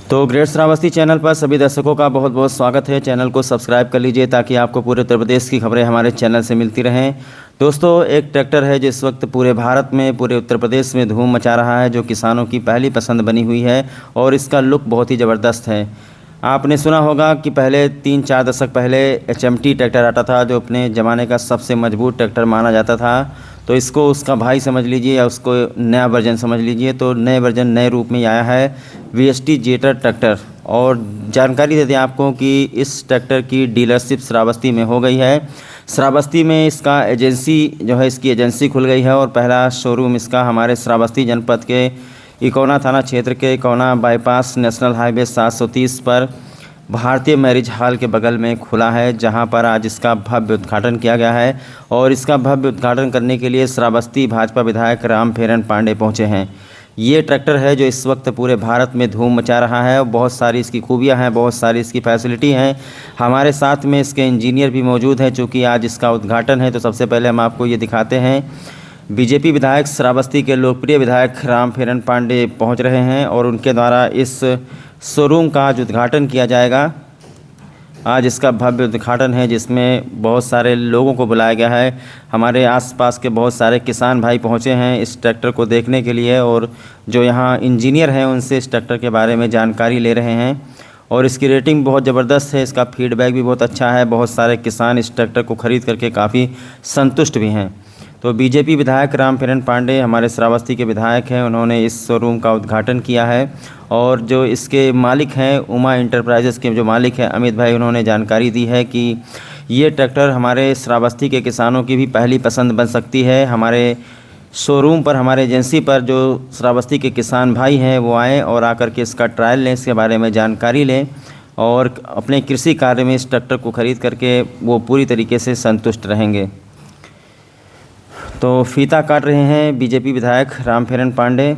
तो great Shravasti channel पर सभी दर्शकों का बहुत बहुत स्वागत है। चैनल को सब्सक्राइब कर लीजिए ताकि आपको पूरे उत्तर प्रदेश की खबरें हमारे चैनल से मिलती रहें। दोस्तों, एक ट्रैक्टर है जो इस वक्त पूरे भारत में, पूरे उत्तर प्रदेश में धूम मचा रहा है, जो किसानों की पहली पसंद बनी हुई है और इसका लुक बहुत ही ज़बरदस्त है। आपने सुना होगा कि पहले 3-4 दशक पहले HMT ट्रैक्टर आता था, जो अपने ज़माने का सबसे मजबूत ट्रैक्टर माना जाता था। तो इसको उसका भाई समझ लीजिए या उसको नया वर्जन समझ लीजिए। तो नए वर्जन नए रूप में आया है VST जेटर ट्रैक्टर। और जानकारी दे दें आपको कि इस ट्रैक्टर की डीलरशिप श्रावस्ती में हो गई है। श्रावस्ती में इसका एजेंसी जो है, इसकी एजेंसी खुल गई है और पहला शोरूम इसका हमारे श्रावस्ती जनपद के इकोना थाना क्षेत्र के इकोना बाईपास नेशनल हाईवे 730 पर भारतीय मैरिज हॉल के बगल में खुला है, जहां पर आज इसका भव्य उद्घाटन किया गया है। और इसका भव्य उद्घाटन करने के लिए श्रावस्ती भाजपा विधायक रामफेरन पांडे पहुंचे हैं। ये ट्रैक्टर है जो इस वक्त पूरे भारत में धूम मचा रहा है और बहुत सारी इसकी खूबियां हैं, बहुत सारी इसकी फैसिलिटी हैं। हमारे साथ में इसके इंजीनियर भी मौजूद हैं। चूँकि आज इसका उद्घाटन है तो सबसे पहले हम आपको ये दिखाते हैं। बीजेपी विधायक श्रावस्ती के लोकप्रिय विधायक रामफेरन पांडे पहुंच रहे हैं और उनके द्वारा इस शोरूम का आज उद्घाटन किया जाएगा। आज इसका भव्य उद्घाटन है जिसमें बहुत सारे लोगों को बुलाया गया है। हमारे आसपास के बहुत सारे किसान भाई पहुंचे हैं इस ट्रैक्टर को देखने के लिए और जो यहाँ इंजीनियर हैं उनसे इस ट्रैक्टर के बारे में जानकारी ले रहे हैं। और इसकी रेटिंग बहुत ज़बरदस्त है, इसका फीडबैक भी बहुत अच्छा है। बहुत सारे किसान इस ट्रैक्टर को ख़रीद करके काफ़ी संतुष्ट भी हैं। तो बीजेपी विधायक रामफेरन पांडे हमारे श्रावस्ती के विधायक हैं, उन्होंने इस शोरूम का उद्घाटन किया है। और जो इसके मालिक हैं, उमा इंटरप्राइजेस के जो मालिक हैं अमित भाई, उन्होंने जानकारी दी है कि ये ट्रैक्टर हमारे श्रावस्ती के किसानों की भी पहली पसंद बन सकती है। हमारे शोरूम पर, हमारे एजेंसी पर जो श्रावस्ती के किसान भाई हैं वो आएँ और आकर के इसका ट्रायल लें, इसके बारे में जानकारी लें और अपने कृषि कार्य में इस ट्रैक्टर को ख़रीद करके वो पूरी तरीके से संतुष्ट रहेंगे। तो फीता काट रहे हैं बीजेपी विधायक रामफेरन पांडे।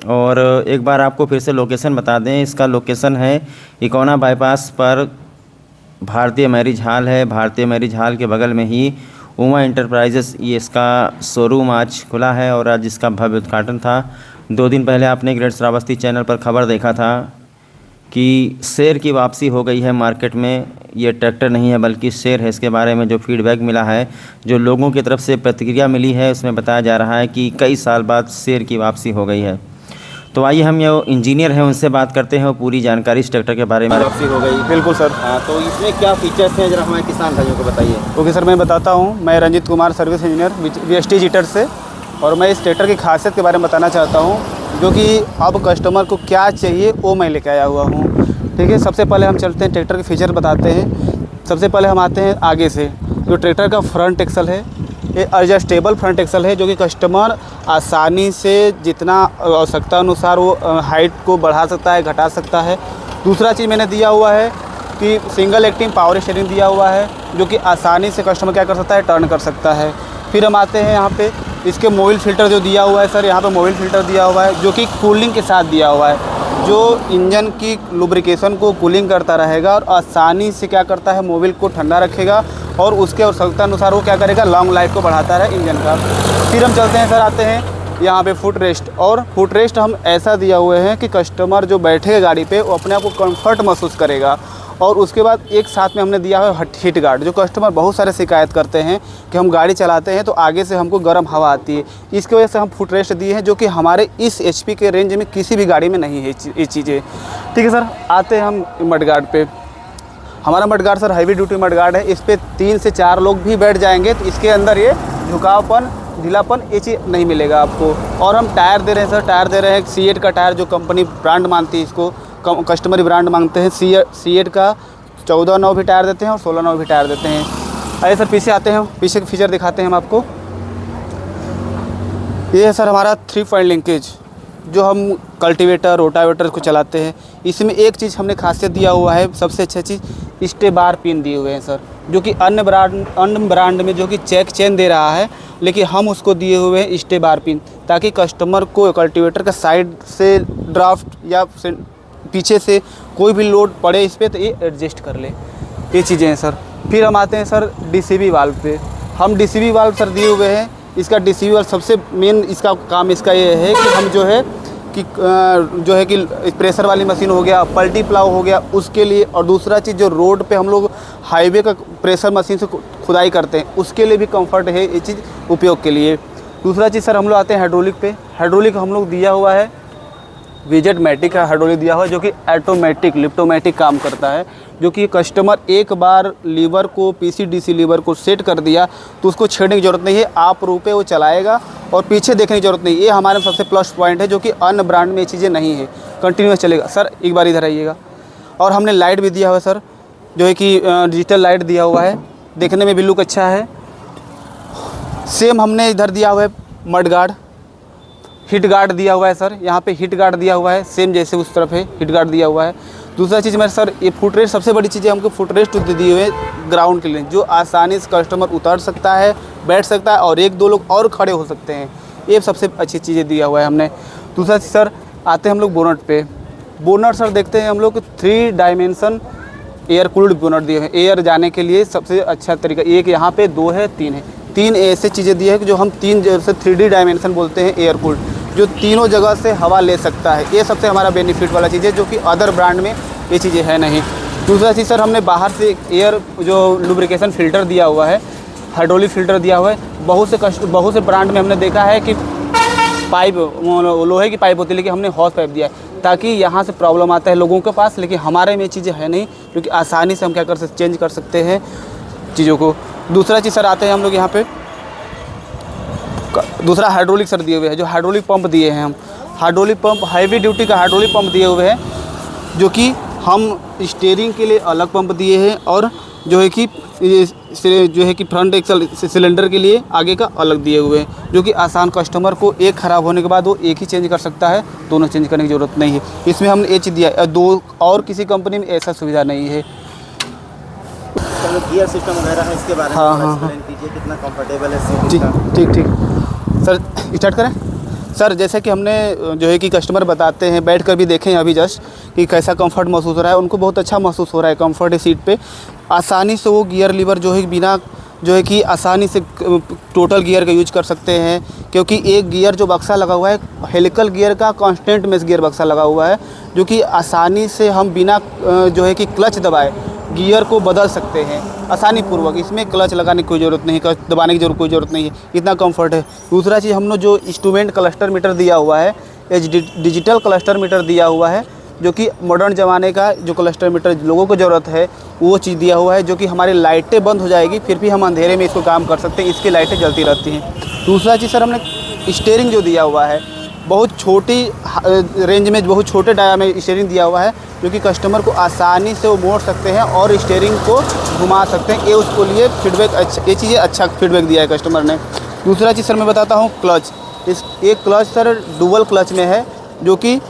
और एक बार आपको फिर से लोकेशन बता दें, इसका लोकेशन है इकोना बाईपास पर भारतीय मैरिज हॉल है। भारतीय मैरिज हॉल के बगल में ही उमा इंटरप्राइजेस, ये इसका शोरूम आज खुला है और आज इसका भव्य उद्घाटन था। 2 दिन पहले आपने ग्रेट श्रावस्ती चैनल पर खबर देखा था कि शेर की वापसी हो गई है मार्केट में। ये ट्रैक्टर नहीं है बल्कि शेर है। इसके बारे में जो फीडबैक मिला है, जो लोगों की तरफ से प्रतिक्रिया मिली है, उसमें बताया जा रहा है कि कई साल बाद शेर की वापसी हो गई है। तो आइए हम जो इंजीनियर हैं उनसे बात करते हैं और पूरी जानकारी इस ट्रैक्टर के बारे में। वापसी हो गई, बिल्कुल सर। हाँ, तो इसमें क्या फीचर्स हैं, जरा हमारे किसान भाइयों को बताइए। ओके सर, मैं बताता हूँ। मैं Ranjit Kumar, service engineer VST jetter से, और मैं इस ट्रैक्टर की खासियत के बारे में बताना चाहता हूँ, जो कि अब कस्टमर को क्या चाहिए वो मैं लेके आया हुआ हूँ। ठीक है, सबसे पहले हम चलते हैं ट्रैक्टर के फीचर बताते हैं। सबसे पहले हम आते हैं आगे से। जो ट्रैक्टर का फ्रंट एक्सल है, ये एडजस्टेबल फ्रंट एक्सल है, जो कि कस्टमर आसानी से जितना आवश्यकता अनुसार वो हाइट को बढ़ा सकता है, घटा सकता है। दूसरा चीज़ मैंने दिया हुआ है कि सिंगल एक्टिंग पावर स्टीयरिंग दिया हुआ है, जो कि आसानी से कस्टमर क्या कर सकता है, टर्न कर सकता है। फिर हम आते हैं यहाँ पे, इसके मोबिल फ़िल्टर जो दिया हुआ है सर, यहाँ पे मोबिल फ़िल्टर दिया हुआ है, जो कि कूलिंग के साथ दिया हुआ है, जो इंजन की लुब्रिकेशन को कूलिंग करता रहेगा और आसानी से क्या करता है, मोबिल को ठंडा रखेगा और उसके आवश्यकता अनुसार वो क्या करेगा, लॉन्ग लाइफ को बढ़ाता है इंजन का। फिर हम चलते हैं सर, आते हैं यहाँ पे फुट रेस्ट। और फुट रेस्ट हम ऐसा दिया हुए हैं कि कस्टमर जो बैठेगा गाड़ी पे वो अपने आप को कंफर्ट महसूस करेगा। और उसके बाद एक साथ में हमने दिया है हीट गार्ड, जो कस्टमर बहुत सारे शिकायत करते हैं कि हम गाड़ी चलाते हैं तो आगे से हमको गर्म हवा आती है। इसकी वजह से हम फुट रेस्ट दिए हैं, जो कि हमारे इस HP के रेंज में किसी भी गाड़ी में नहीं है ये चीज़ें। ठीक है सर, आते हैं हम मड गार्ड पे। हमारा mud guard sir heavy duty mud guard है। इस पर 3 से 4 लोग भी बैठ जाएंगे तो इसके अंदर ये झुकावपन, ढीलापन, ये चीज़ नहीं मिलेगा आपको। और हम टायर दे रहे हैं सर, टायर दे रहे हैं सीएट का टायर, जो कंपनी ब्रांड मानती है, इसको कस्टमर ब्रांड मांगते हैं। सीएट का 14/9 भी टायर देते हैं और 16/9 भी टायर देते हैं। आइए सर पीछे आते हैं, पीछे के फीचर दिखाते हैं हम आपको। ये है सर हमारा 3 पॉइंट लिंकेज, जो हम कल्टीवेटर, रोटावेटर को चलाते हैं। इसमें एक चीज़ हमने खासियत दिया हुआ है, सबसे अच्छा चीज़, स्टे बार पिन दिए हुए हैं सर, जो कि अन्य ब्रांड में जो कि चेक चेन दे रहा है, लेकिन हम उसको दिए हुए हैं स्टे बार पिन, ताकि कस्टमर को कल्टीवेटर का साइड से ड्राफ्ट या पीछे से कोई भी लोड पड़े इस पर तो ये एडजस्ट कर ले। ये चीज़ें हैं सर। फिर हम आते हैं सर DCV वाल्व पे। हम DCV वाल्व सर दिए हुए हैं। इसका DCV वाल्व सबसे मेन इसका काम इसका ये है कि हम जो है कि जो है कि प्रेशर वाली मशीन हो गया, पल्टी प्लाव हो गया, उसके लिए। और दूसरा चीज़ जो रोड पे हम लोग हाईवे का प्रेशर मशीन से खुदाई करते हैं, उसके लिए भी कंफर्ट है ये चीज़ उपयोग के लिए। दूसरा चीज़ सर हम लोग आते हैं हाइड्रोलिक पे। हाइड्रोलिक हम लोग दिया हुआ है विजेट मैटिक का हाइड्रोलिक दिया हुआ है, जो कि ऑटोमेटिक लिफ्टोमेटिक काम करता है, जो कि कस्टमर एक बार लीवर को पीसीडीसी लीवर को सेट कर दिया तो उसको छेड़ने की ज़रूरत नहीं है, आप रुपए वो चलाएगा और पीछे देखने की ज़रूरत नहीं। ये हमारे सबसे प्लस पॉइंट है, जो कि अन्य ब्रांड में ये चीज़ें नहीं है, कंटिन्यूस चलेगा। सर एक बार इधर आइएगा। और हमने लाइट भी दिया हुआ है सर, जो है कि डिजिटल लाइट दिया हुआ है, देखने में भी लुक अच्छा है। सेम हमने इधर दिया हुआ है मड गार्ड, हिट गार्ड दिया हुआ है सर, यहाँ पे हिट गार्ड दिया हुआ है, सेम जैसे उस तरफ है हिट गार्ड दिया हुआ है। दूसरा चीज़ मेरे सर ये फुट रेस्ट, सबसे बड़ी चीज़ है हमको फुट रेस्ट दिए हुए ग्राउंड के लिए, जो आसानी से कस्टमर उतर सकता है, बैठ सकता है और एक दो लोग और खड़े हो सकते हैं। ये सबसे अच्छी चीज़ें दिया हुआ है हमने। दूसरा चीज़ सर आते हैं हम लोग बोनट पे। बोनट सर देखते हैं हम लोग 3 डायमेंशन एयर कूल्ड बोनट दिए हैं, एयर जाने के लिए सबसे अच्छा तरीका। एक यहाँ पे 2 है, 3 है, 3 ऐसे चीज़ें दी है कि जो हम 3 जैसे 3D डायमेंशन बोलते हैं एयर कूल्ड, जो तीनों जगह से हवा ले सकता है। ये सबसे हमारा बेनिफिट वाला चीज़ है, जो कि अदर ब्रांड में ये चीज़ें है नहीं। दूसरा चीज़ सर हमने बाहर से एयर जो लुब्रिकेशन फ़िल्टर दिया हुआ है, हाइड्रोलिक फ़िल्टर दिया हुआ है। बहुत से ब्रांड में हमने देखा है कि पाइप लोहे की पाइप होती है, लेकिन हमने हॉस पाइप दिया है, ताकि यहाँ से प्रॉब्लम आता है लोगों के पास, लेकिन हमारे में चीज़ें है नहीं, क्योंकि आसानी से हम क्या कर सकते, चेंज कर सकते हैं चीज़ों को। दूसरा चीज़ सर आते हैं हम लोग यहाँ पे, दूसरा हाइड्रोलिक सर दिए हुए हैं, जो हाइड्रोलिक पंप दिए हैं हम, हाइड्रोलिक पंप हैवी ड्यूटी का हाइड्रोलिक पंप दिए हुए हैं, जो कि हम स्टीयरिंग के लिए अलग पंप दिए हैं, और जो है कि फ्रंट एक्सल सिलेंडर के लिए आगे का अलग दिए हुए हैं, जो कि आसान कस्टमर को एक ख़राब होने के बाद वो एक ही चेंज कर सकता है, दोनों चेंज करने की ज़रूरत नहीं है। इसमें हमने ये चीज़ दिया है, दो और किसी कंपनी में ऐसा सुविधा नहीं है। गियर सिस्टम वगैरह है, इसके बारे में एक्सप्लेन कीजिए, कितना कंफर्टेबल है सीटिंग जी का। ठीक सर स्टार्ट करें। सर जैसे कि हमने जो है कि कस्टमर बताते हैं, बैठ कर भी देखें अभी जस्ट कि कैसा कंफर्ट महसूस हो रहा है, उनको बहुत अच्छा महसूस हो रहा है कंफर्ट है सीट पे। आसानी से वो गियर लीवर जो है बिना जो है कि आसानी से टोटल गियर का यूज कर सकते हैं, क्योंकि एक गियर जो बक्सा लगा हुआ है हेलिकल गियर का कांस्टेंट में गियर बक्सा लगा हुआ है, जो कि आसानी से हम बिना जो है कि क्लच दबाए गियर को बदल सकते हैं आसानी पूर्वक। इसमें क्लच लगाने की कोई ज़रूरत नहीं, क्लच दबाने की कोई ज़रूरत नहीं है, इतना कंफर्ट है। दूसरा चीज़ हमने जो इंस्ट्रूमेंट क्लस्टर मीटर दिया हुआ है, डिजिटल क्लस्टर मीटर दिया हुआ है, जो कि मॉडर्न ज़माने का जो क्लस्टर मीटर लोगों को ज़रूरत है वो चीज़ दिया हुआ है, जो कि हमारी लाइटें बंद हो जाएगी फिर भी हम अंधेरे में इसको काम कर सकते हैं, इसकी लाइटें जलती रहती हैं। दूसरा चीज़ सर हमने स्टीयरिंग जो दिया हुआ है, बहुत छोटी रेंज में बहुत छोटे डाया में स्टीयरिंग दिया हुआ है, जो कि कस्टमर को आसानी से वो मोड़ सकते हैं और स्टीयरिंग को घुमा सकते हैं। ये उसको लिए फीडबैक अच्छा, ये चीज़ें अच्छा फीडबैक दिया है कस्टमर ने। दूसरा चीज़ सर मैं बताता हूँ क्लच। एक क्लच सर डुअल क्लच में है, जो कि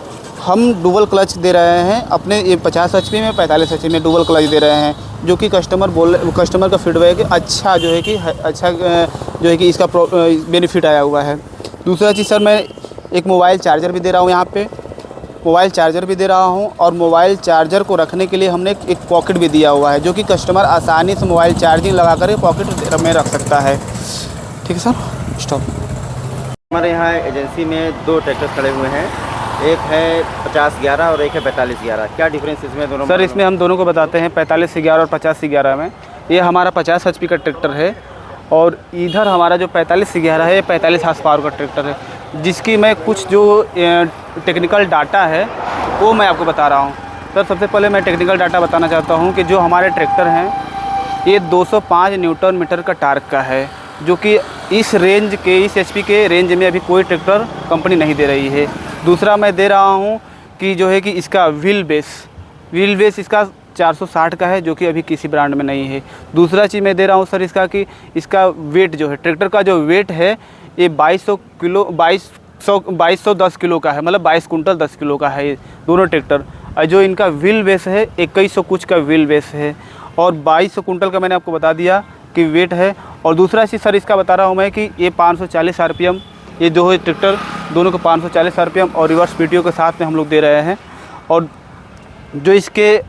हम डुअल क्लच दे रहे हैं अपने ये 50 HP में 45 HP में डुअल क्लच दे रहे हैं, जो कि कस्टमर का फीडबैक अच्छा जो है कि इसका बेनिफिट आया हुआ है। दूसरा चीज़ सर मैं एक मोबाइल चार्जर भी दे रहा हूँ, यहाँ पे मोबाइल चार्जर भी दे रहा हूँ, और मोबाइल चार्जर को रखने के लिए हमने एक पॉकेट भी दिया हुआ है, जो कि कस्टमर आसानी से मोबाइल चार्जिंग लगा कर पॉकेट में रख सकता है। ठीक है सर, स्टॉप। हमारे यहाँ एजेंसी में 2 ट्रैक्टर खड़े हुए हैं, एक है 5011 और एक है 4511। क्या डिफरेंस इसमें दोनों? सर इसमें हम दोनों को बताते हैं, 4511 और 5011 में। ये हमारा 50 HP का ट्रैक्टर है, और इधर हमारा जो 4511 है 45 हार्स पावर का ट्रैक्टर है, जिसकी मैं कुछ जो टेक्निकल डाटा है वो मैं आपको बता रहा हूँ। सर सबसे पहले मैं टेक्निकल डाटा बताना चाहता हूँ कि जो हमारे ट्रैक्टर हैं ये 205 न्यूटन मीटर का टार्क का है, जो कि इस रेंज के इस HP के रेंज में अभी कोई ट्रैक्टर कंपनी नहीं दे रही है। दूसरा मैं दे रहा हूँ कि जो है कि इसका व्हील बेस इसका 460 का है, जो कि अभी किसी ब्रांड में नहीं है। दूसरा चीज़ मैं दे रहा हूँ सर इसका कि इसका वेट जो है, ट्रैक्टर का जो वेट है ये 2210 किलो का है, मतलब 22 कुंटल 10 किलो का है ये दोनों ट्रैक्टर। और जो इनका व्हील बेस है 2100 कुछ का व्हील बेस है, और 2200 कुंटल का मैंने आपको बता दिया कि वेट है। और दूसरा चीज़ सर इसका बता रहा हूँ मैं कि ये 540 RPM, ये जो है ट्रैक्टर दोनों को 540 RPM और रिवर्स PTO के साथ में हम लोग दे रहे हैं, और जो इसके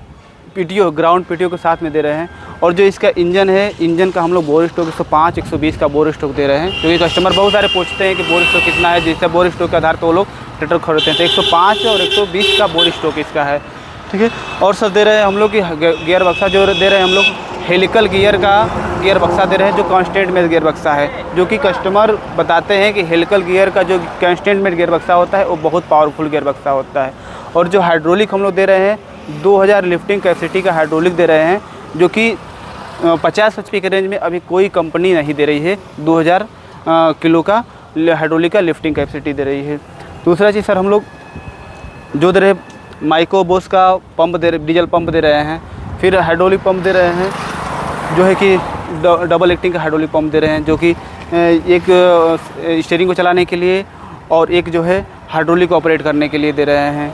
PTO ग्राउंड PTO के साथ में दे रहे हैं। और जो इसका इंजन है, इंजन का हम लोग बोर स्टॉक 105 120 का बोर स्टॉक दे रहे हैं, क्योंकि कस्टमर बहुत सारे पूछते हैं कि बोर स्टॉक कितना है, जिससे बोर स्टॉक के आधार पर वो लोग ट्रैक्टर खरीदते हैं, तो 105 और 120 का बोर स्टॉक इसका है, ठीक है। और सर दे रहे हैं हम लोग की गियर बक्सा जो दे रहे हैं हम लोग हेलिकल गियर का गियर बक्सा दे रहे हैं, जो कांस्टेंट में गियर बक्सा है, जो कि कस्टमर बताते हैं कि हेलिकल गियर का जो कांस्टेंट में गियर बक्सा होता है वो बहुत पावरफुल गियर बक्सा होता है। और जो हाइड्रोलिक हम लोग दे रहे हैं 2000 लिफ्टिंग कैपेसिटी का हाइड्रोलिक दे रहे हैं, जो कि 50 HP के रेंज में अभी कोई कंपनी नहीं दे रही है। 2000 किलो का हाइड्रोलिक का लिफ्टिंग कैपेसिटी दे रही है। दूसरा चीज़ सर हम लोग जो दे रहे माइक्रो बोस का पंप दे रहे, डीजल पंप दे रहे हैं, फिर हाइड्रोलिक पंप दे रहे हैं जो है कि डबल एक्टिंग का हाइड्रोलिक पंप दे रहे हैं, जो कि एक स्टीयरिंग को चलाने के लिए और एक जो है हाइड्रोलिक ऑपरेट करने के लिए दे रहे हैं।